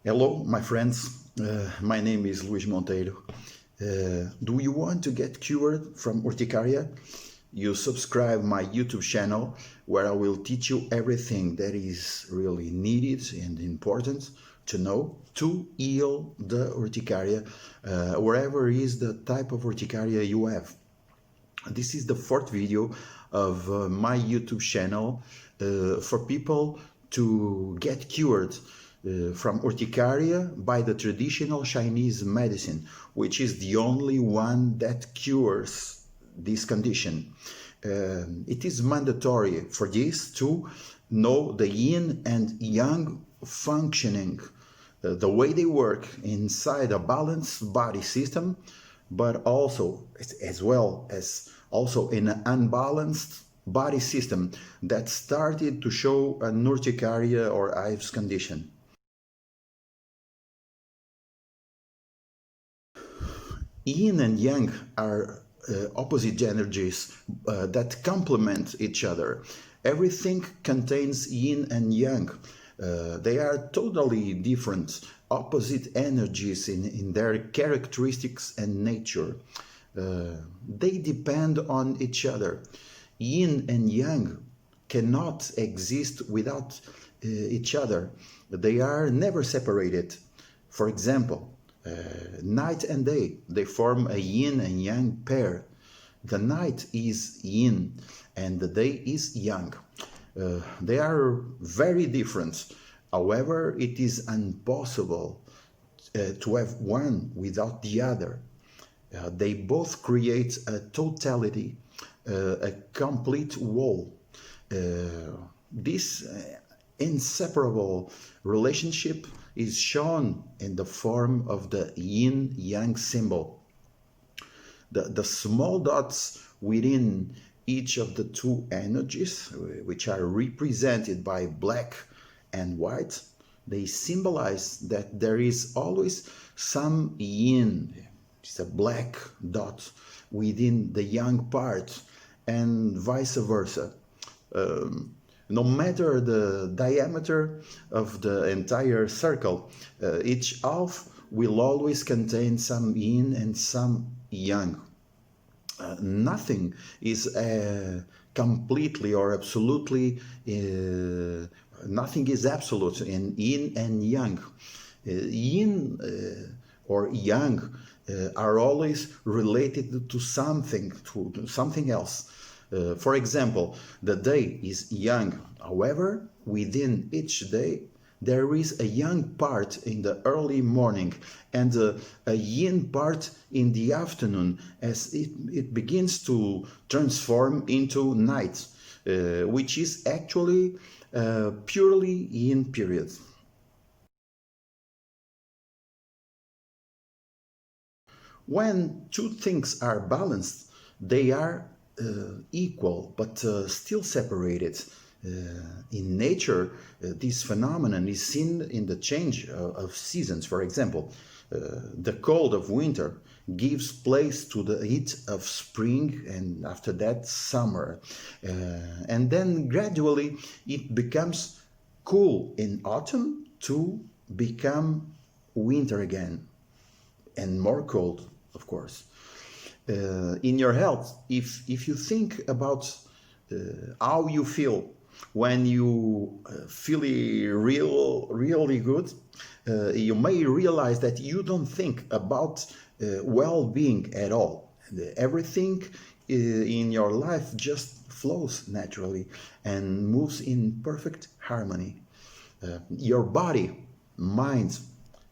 Hello, my friends. My name is Luis Monteiro. Do you want to get cured from urticaria? You subscribe my YouTube channel where I will teach you everything that is really needed and important to know to heal the urticaria, wherever is the type of urticaria you have. This is the fourth video of my YouTube channel for people to get cured from urticaria by the traditional Chinese medicine, which is the only one that cures this condition. It is mandatory for this to know the yin and yang functioning, the way they work inside a balanced body system, but also as well as also in an unbalanced body system that started to show an urticaria or Hives condition. Yin and Yang are opposite energies that complement each other. Everything contains Yin and Yang. They are totally different, opposite energies in their characteristics and nature. They depend on each other. Yin and Yang cannot exist without each other. They are never separated. For example, night and day, they form a yin and yang pair. The night is yin and the day is yang. They are very different. However, it is impossible to have one without the other. They both create a totality, a complete whole. This inseparable relationship is shown in the form of the yin-yang symbol. The small dots within each of the two energies, which are represented by black and white, they symbolize that there is always some yin, it's a black dot, within the yang part, and vice versa. No matter the diameter of the entire circle, each half will always contain some yin and some yang. Nothing is completely or absolutely, nothing is absolute in yin and yang. Yin or yang are always related to something else. For example, the day is yang. However, within each day, there is a yang part in the early morning and a yin part in the afternoon as it begins to transform into night, which is actually purely yin period. When two things are balanced, they are equal but still separated. In nature, this phenomenon is seen in the change of seasons. For example, the cold of winter gives place to the heat of spring, and after that summer, and then gradually it becomes cool in autumn to become winter again, and more cold, of course. In your health, if you think about how you feel when you feel really good, you may realize that you don't think about well-being at all. Everything in your life just flows naturally and moves in perfect harmony. Your body, mind,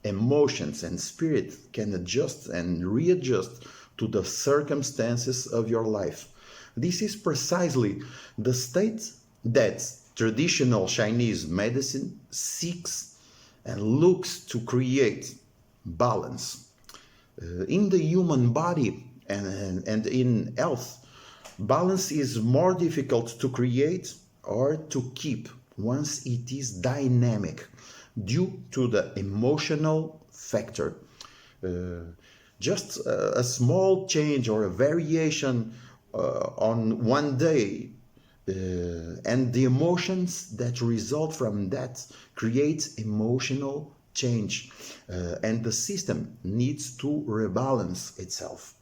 emotions and spirit can adjust and readjust to the circumstances of your life. This is precisely the state that traditional Chinese medicine seeks and looks to create balance. In the human body and in health, balance is more difficult to create or to keep once it is dynamic due to the emotional factor. Just a small change or a variation on one day and the emotions that result from that create emotional change, and the system needs to rebalance itself.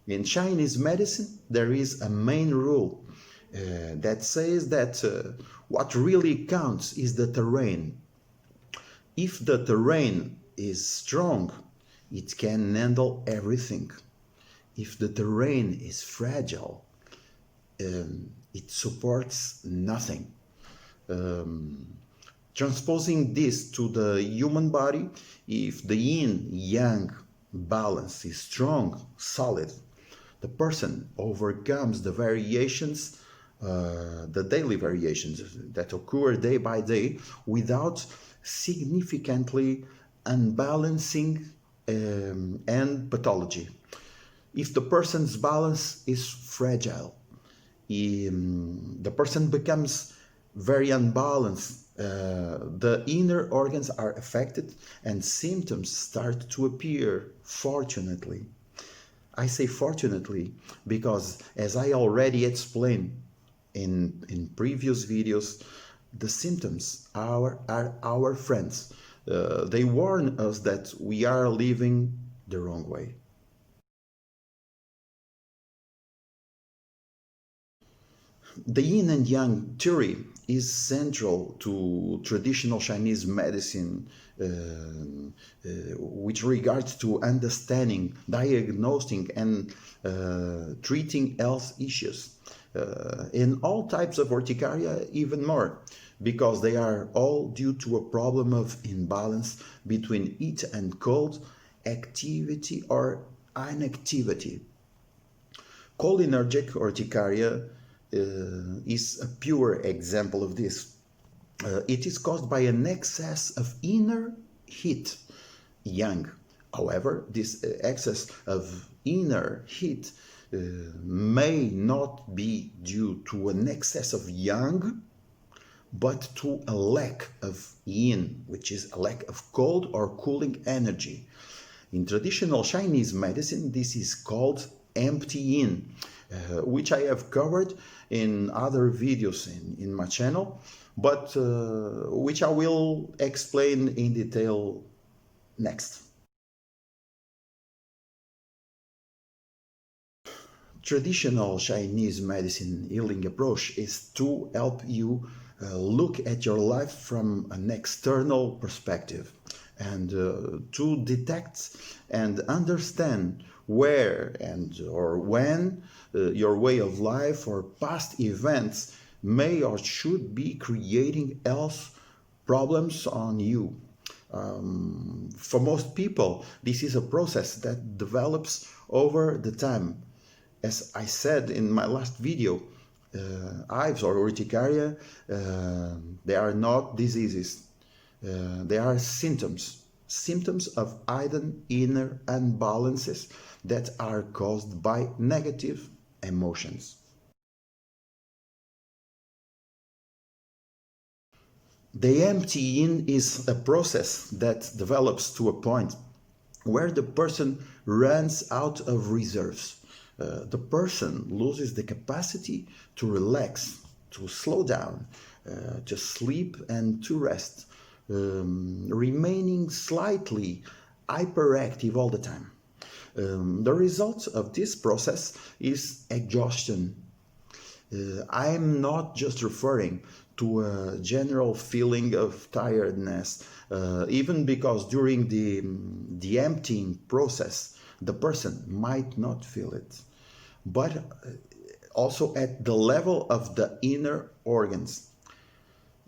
In Chinese medicine, there is a main rule that says that what really counts is the terrain. If the terrain is strong, it can handle everything. If the terrain is fragile, it supports nothing. Transposing this to the human body, if the yin-yang balance is strong, solid, the person overcomes the variations, the daily variations that occur day by day without significantly unbalancing and pathology. If the person's balance is fragile, the person becomes very unbalanced, the inner organs are affected and symptoms start to appear, fortunately. I say fortunately because, as I already explained in previous videos, the symptoms are our friends. They warn us that we are living the wrong way. The yin and yang theory is central to traditional Chinese medicine with regards to understanding, diagnosing, and treating health issues. In all types of urticaria, even more, because they are all due to a problem of imbalance between heat and cold, activity or inactivity. Cholinergic urticaria is a pure example of this. It is caused by an excess of inner heat, yang. However, this excess of inner heat may not be due to an excess of yang, but to a lack of yin, which is a lack of cold or cooling energy. In traditional Chinese medicine, this is called empty yin, which I have covered in other videos in my channel, but which I will explain in detail next. Traditional Chinese medicine healing approach is to help you look at your life from an external perspective and to detect and understand where and or when your way of life or past events may or should be creating health problems on you. For most people, this is a process that develops over the time. As I said in my last video, hives or urticaria, they are not diseases. They are symptoms of hidden inner imbalances that are caused by negative emotions. The emptying is a process that develops to a point where the person runs out of reserves. The person loses the capacity to relax, to slow down, to sleep and to rest, remaining slightly hyperactive all the time. The result of this process is exhaustion. I'm not just referring to a general feeling of tiredness, even because during the emptying process, the person might not feel it, but also at the level of the inner organs.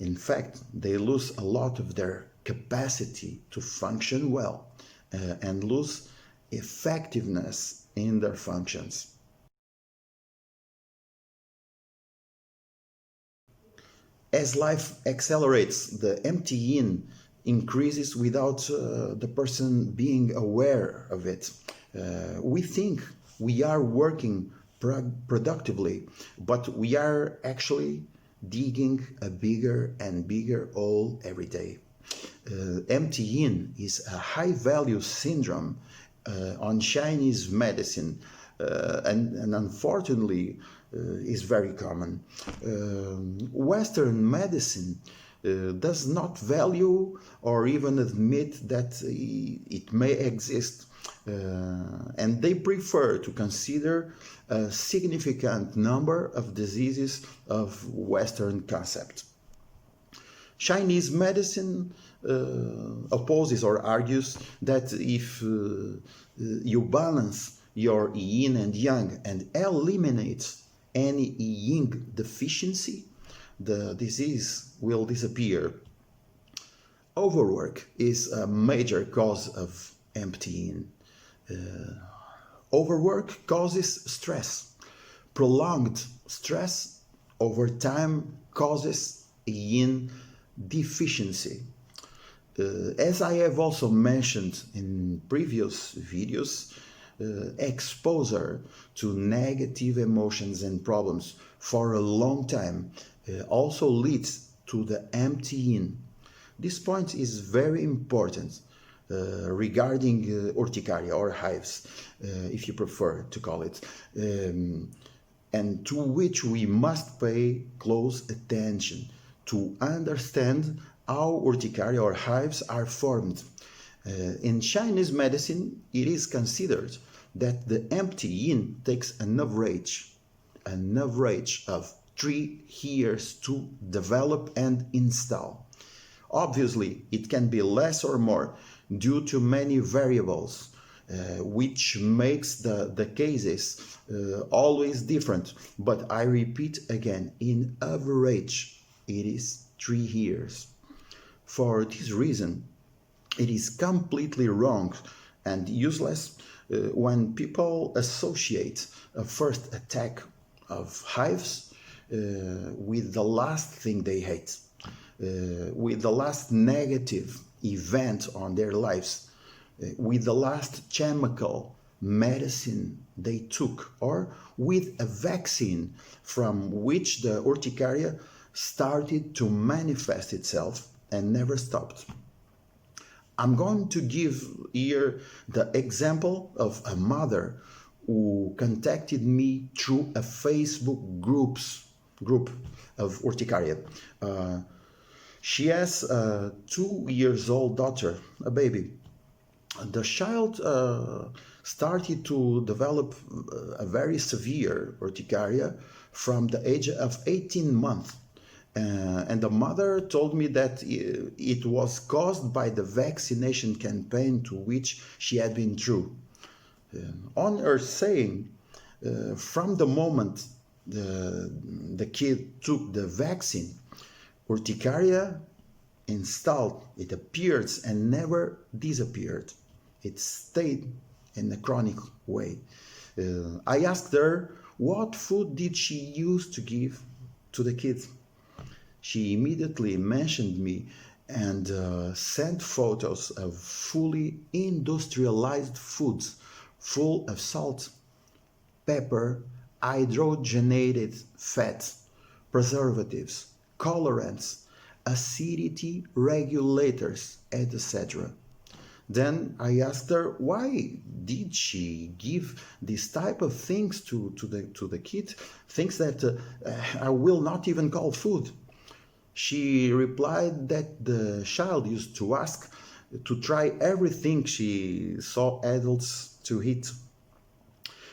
In fact, they lose a lot of their capacity to function well and lose effectiveness in their functions. As life accelerates, the empty yin increases without the person being aware of it. We think we are working productively, but we are actually digging a bigger and bigger hole every day. Empty yin is a high value syndrome on Chinese medicine, and unfortunately is very common. Western medicine does not value or even admit that it may exist, and they prefer to consider a significant number of diseases of Western concept. Chinese medicine opposes or argues that if you balance your yin and yang and eliminate any yin deficiency, the disease will disappear. Overwork is a major cause of emptying. Overwork causes stress. Prolonged stress over time causes yin deficiency. As I have also mentioned in previous videos, exposure to negative emotions and problems for a long time also leads to the empty yin. This point is very important regarding urticaria or hives, if you prefer to call it, and to which we must pay close attention to understand how urticaria or hives are formed. In Chinese medicine, it is considered that the empty yin takes an average of 3 years to develop and install. Obviously, it can be less or more due to many variables, which makes the cases always different. But I repeat again, in average, it is 3 years. For this reason, it is completely wrong and useless when people associate a first attack of hives with the last thing they hate, with the last negative event on their lives, with the last chemical medicine they took, or with a vaccine from which the urticaria started to manifest itself and never stopped. I'm going to give here the example of a mother who contacted me through a Facebook group of urticaria. She has a 2-year-old daughter, a baby. The child started to develop a very severe urticaria from the age of 18 months. And the mother told me that it was caused by the vaccination campaign to which she had been through. On her saying, from the moment the kid took the vaccine, urticaria installed, it appeared and never disappeared. It stayed in a chronic way. I asked her what food did she use to give to the kids. She immediately mentioned me and sent photos of fully industrialized foods full of salt, pepper, hydrogenated fat, preservatives, colorants, acidity regulators, etc. Then I asked her why did she give this type of things to the kid, things that I will not even call food. She replied that the child used to ask to try everything she saw adults to eat.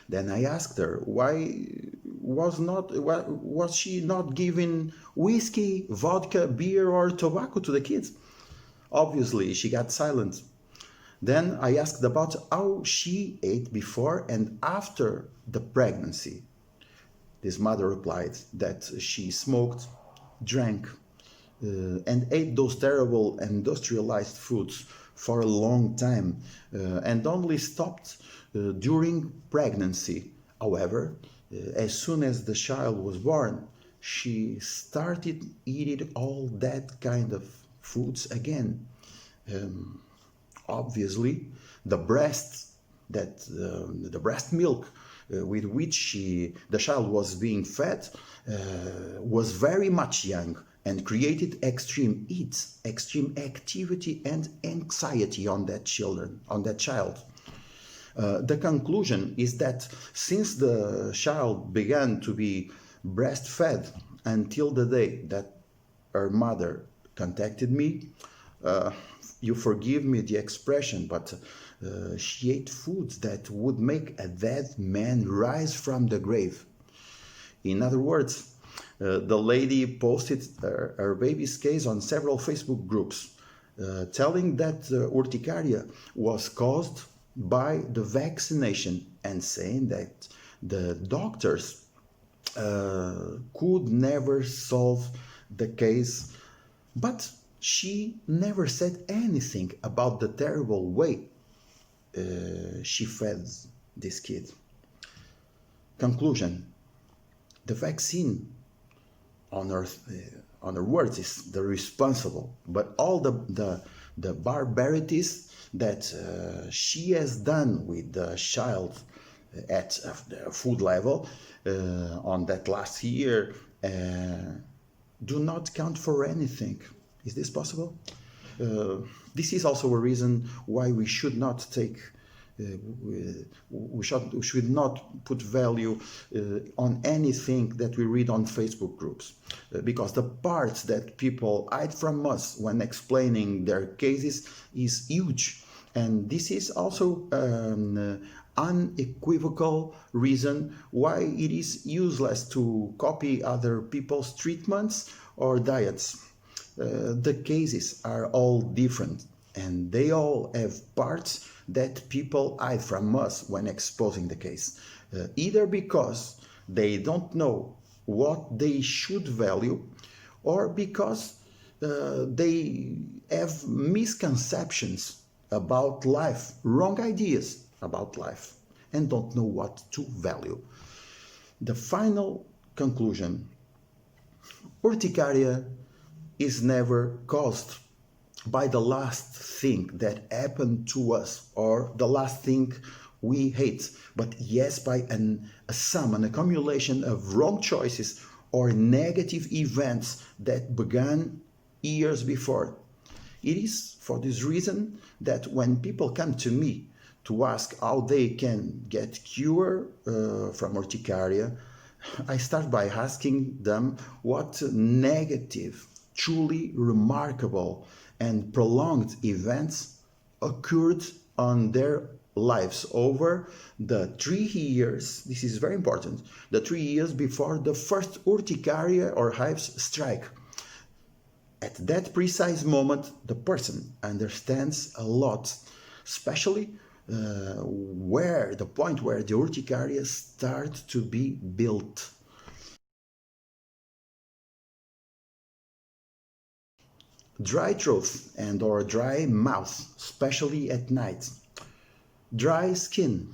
Then I asked her why was she not giving whiskey, vodka, beer, or tobacco to the kids? Obviously, she got silent. Then I asked about how she ate before and after the pregnancy. This mother replied that she smoked, drank, and ate those terrible industrialized foods for a long time and only stopped during pregnancy. However, as soon as the child was born, she started eating all that kind of foods again. Obviously, the breast milk with which the child was being fed was very much young and created extreme heat, extreme activity and anxiety on that child. The conclusion is that since the child began to be breastfed until the day that her mother contacted me. Uh, you forgive me the expression, but she ate foods that would make a dead man rise from the grave. In other words, the lady posted her baby's case on several Facebook groups, telling that urticaria was caused by the vaccination and saying that the doctors could never solve the case, but she never said anything about the terrible way she fed this kid. Conclusion: the vaccine on Earth, on her words, is the responsible, but all the barbarities that she has done with the child at the food level on that last year do not count for anything. Is this possible? This is also a reason why we should not take we should not put value on anything that we read on Facebook groups, because the parts that people hide from us when explaining their cases is huge, and this is also an unequivocal reason why it is useless to copy other people's treatments or diets. The cases are all different, and they all have parts that people hide from us when exposing the case, either because they don't know what they should value, or because they have misconceptions about life, wrong ideas about life, and don't know what to value. The final conclusion: urticaria is never caused by the last thing that happened to us or the last thing we hate, but yes, by an accumulation of wrong choices or negative events that began years before. It is for this reason that when people come to me to ask how they can get cure from urticaria, I start by asking them what negative, truly remarkable and prolonged events occurred on their lives over the 3 years, this is very important, the 3 years before the first urticaria or hives strike. At that precise moment, the person understands a lot, especially where the point where the urticaria start to be built. Dry throat and or dry mouth, especially at night. Dry skin,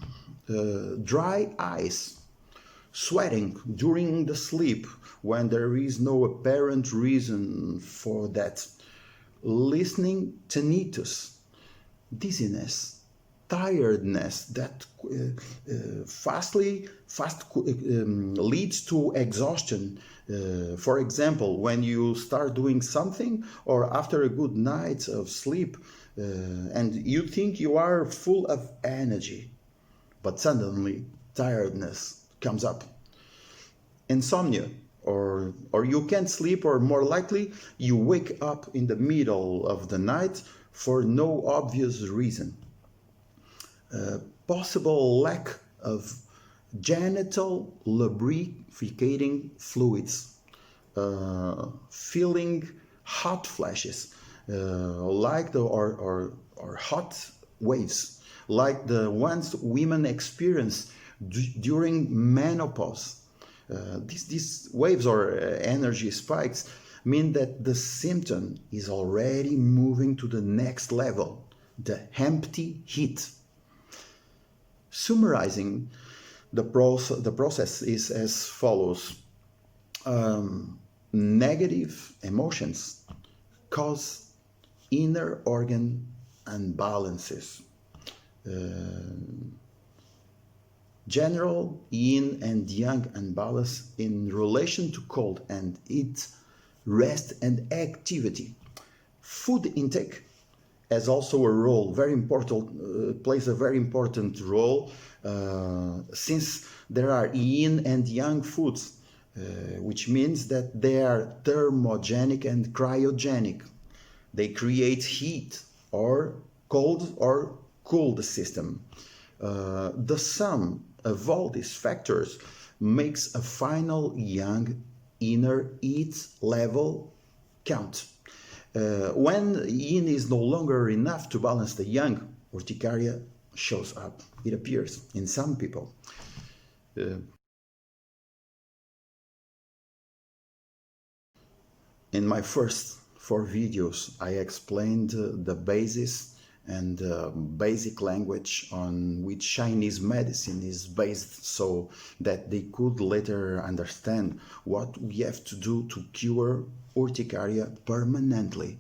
dry eyes, sweating during the sleep when there is no apparent reason for that. Listening tinnitus, dizziness, tiredness that fast leads to exhaustion. For example, when you start doing something or after a good night of sleep and you think you are full of energy, but suddenly tiredness comes up. Insomnia, or you can't sleep, or more likely you wake up in the middle of the night for no obvious reason. Possible lack of genital lubricating fluids, feeling hot flashes, like the or hot waves, like the ones women experience during menopause. These waves or energy spikes mean that the symptom is already moving to the next level, the empty heat. Summarizing, the process is as follows. Negative emotions cause inner organ imbalances. General yin and yang imbalance in relation to cold and heat, rest and activity. Food intake has also a role, very important, plays a very important role, since there are yin and yang foods. which means that they are thermogenic and cryogenic. They create heat or cool the system. The sum of all these factors makes a final yang inner heat level count. When yin is no longer enough to balance the yang, urticaria shows up. It appears in some people. In my first 4 videos, I explained the basis and basic language on which Chinese medicine is based, so that they could later understand what we have to do to cure urticaria permanently.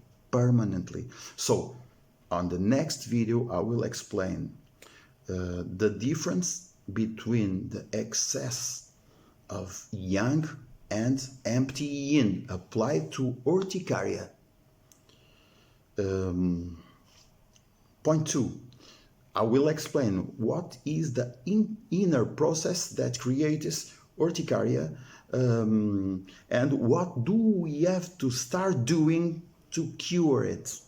So on the next video I will explain the difference between the excess of yang and empty yin applied to urticaria. Point 2. I will explain what is the inner process that creates urticaria and what do we have to start doing to cure it.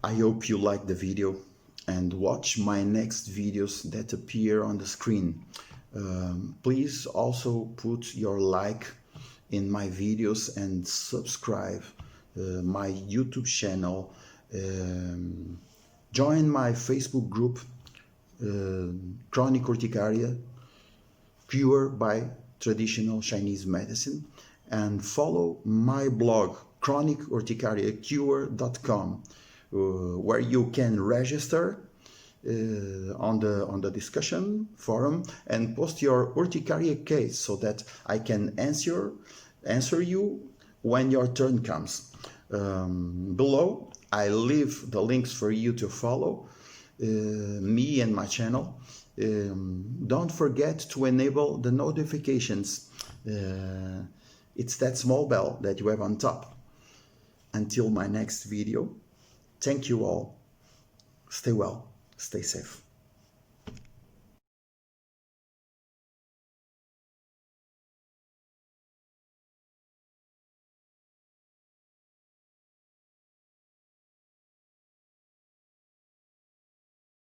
I hope you like the video and watch my next videos that appear on the screen. Please also put your like in my videos and subscribe my YouTube channel. Join my Facebook group, Chronic Urticaria, Cure by Traditional Chinese Medicine, and follow my blog, chronicurticariacure.com, where you can register on the discussion forum and post your urticaria case so that I can answer you when your turn comes. Below I leave the links for you to follow me and my channel. Don't forget to enable the notifications. It's that small bell that you have on top. Until my next video, thank you all. Stay well, stay safe.